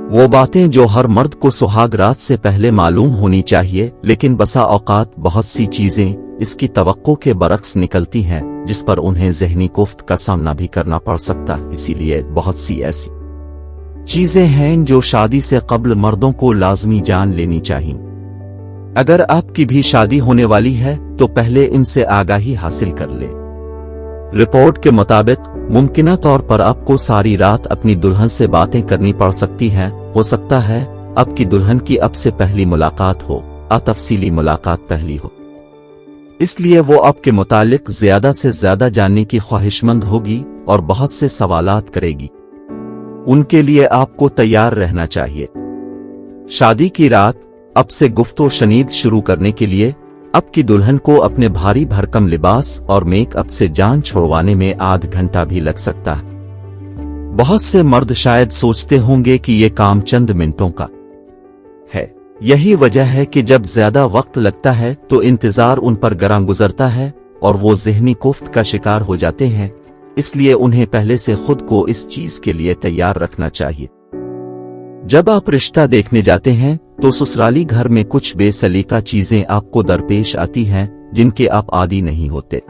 वो बातें जो हर मर्द को सुहाग रात से पहले मालूम होनी चाहिए, लेकिन बसा औकात बहुत सी चीजें इसकी तवक्को के बरक्स निकलती हैं जिस पर उन्हें ज़हनी कोफ्त का सामना भी करना पड़ सकता है। इसीलिए बहुत सी ऐसी चीजें हैं जो शादी से कब्ल मर्दों को लाजमी जान लेनी चाहिए। अगर आपकी भी शादी होने वाली है तो पहले इनसे आगाही हासिल कर ले। रिपोर्ट के मुताबिक मुमकिना तौर पर आपको सारी रात अपनी दुल्हन से बातें करनी पड़ सकती हैं। हो सकता है आपकी दुल्हन की अब से पहली मुलाकात हो, तफसीली मुलाकात पहली हो, इसलिए वो आपके मुतालिक ज्यादा से ज्यादा जानने की ख्वाहिशमंद होगी और बहुत से सवालात करेगी। उनके लिए आपको तैयार रहना चाहिए। शादी की रात अब से गुफ्तो शनीद शुरू करने के लिए आपकी दुल्हन को अपने भारी भरकम लिबास और मेकअप से जान छुड़वाने में आध घंटा भी लग सकता है। बहुत से मर्द शायद सोचते होंगे कि ये काम चंद मिनटों का है। यही वजह है कि जब ज्यादा वक्त लगता है तो इंतजार उन पर गरां गुजरता है और वो ज़हनी कोफ्त का शिकार हो जाते हैं। इसलिए उन्हें पहले से खुद को इस चीज के लिए तैयार रखना चाहिए। जब आप रिश्ता देखने जाते हैं तो ससुराली घर में कुछ बेसलीका चीजें आपको दरपेश आती हैं जिनके आप आदी नहीं होते।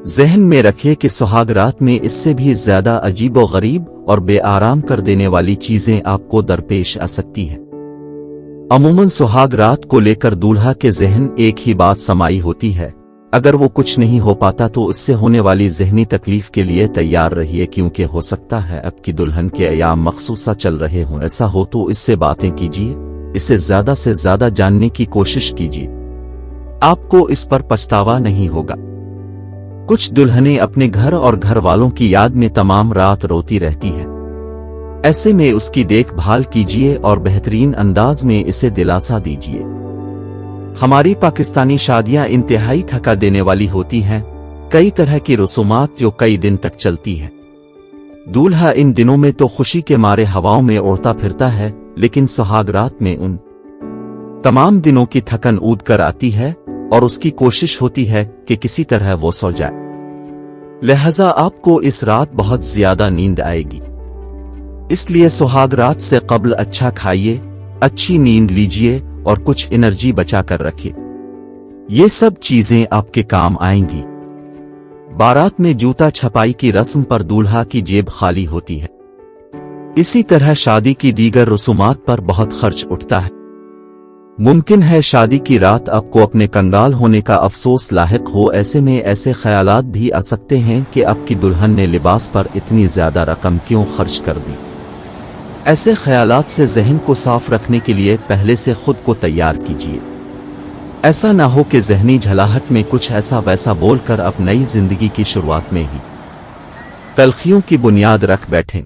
ज़हन में रखिए कि सुहाग रात में इससे भी ज्यादा अजीबो गरीब और बेआराम कर देने वाली चीजें आपको दरपेश आ सकती हैं। अमूमन सुहाग रात को लेकर दूल्हा के ज़हन एक ही बात समाई होती है। अगर वो कुछ नहीं हो पाता तो इससे होने वाली ज़हनी तकलीफ के लिए तैयार रहिए, क्योंकि हो सकता है आपकी दुल्हन के अयाम मखसूसा चल रहे हों। ऐसा हो तो इससे बातें कीजिए, इसे ज्यादा से ज्यादा जानने की कोशिश कीजिए। आपको इस पर पछतावा नहीं होगा। कुछ दुल्हनें अपने घर और घर वालों की याद में तमाम रात रोती रहती हैं। ऐसे में उसकी देखभाल कीजिए और बेहतरीन अंदाज में इसे दिलासा दीजिए। हमारी पाकिस्तानी शादियां इंतहाई थका देने वाली होती हैं। कई तरह की रसूमात जो कई दिन तक चलती हैं। दूल्हा इन दिनों में तो खुशी के मारे हवाओं में उड़ता फिरता है, लेकिन सुहाग रात में उन तमाम दिनों की थकन ऊद कर आती है और उसकी कोशिश होती है कि किसी तरह वो सो जाए। लिहाजा आपको इस रात बहुत ज्यादा नींद आएगी। इसलिए सुहाग रात से कब्ल अच्छा खाइए, अच्छी नींद लीजिए और कुछ एनर्जी बचा कर रखिए। ये सब चीजें आपके काम आएंगी। बारात में जूता छपाई की रस्म पर दूल्हा की जेब खाली होती है। इसी तरह शादी की दीगर रसूमात पर बहुत खर्च उठता है। मुमकिन है शादी की रात आपको अपने कंगाल होने का अफसोस लाहिक हो। ऐसे में ऐसे ख्यालात भी आ सकते हैं कि आपकी दुल्हन ने लिबास पर इतनी ज्यादा रकम क्यों खर्च कर दी। ऐसे ख्यालात से ज़हन को साफ रखने के लिए पहले से खुद को तैयार कीजिए। ऐसा ना हो कि ज़हनी झलाहट में कुछ ऐसा वैसा बोलकर आप नई जिंदगी की शुरुआत में ही तलखियों की बुनियाद रख बैठें।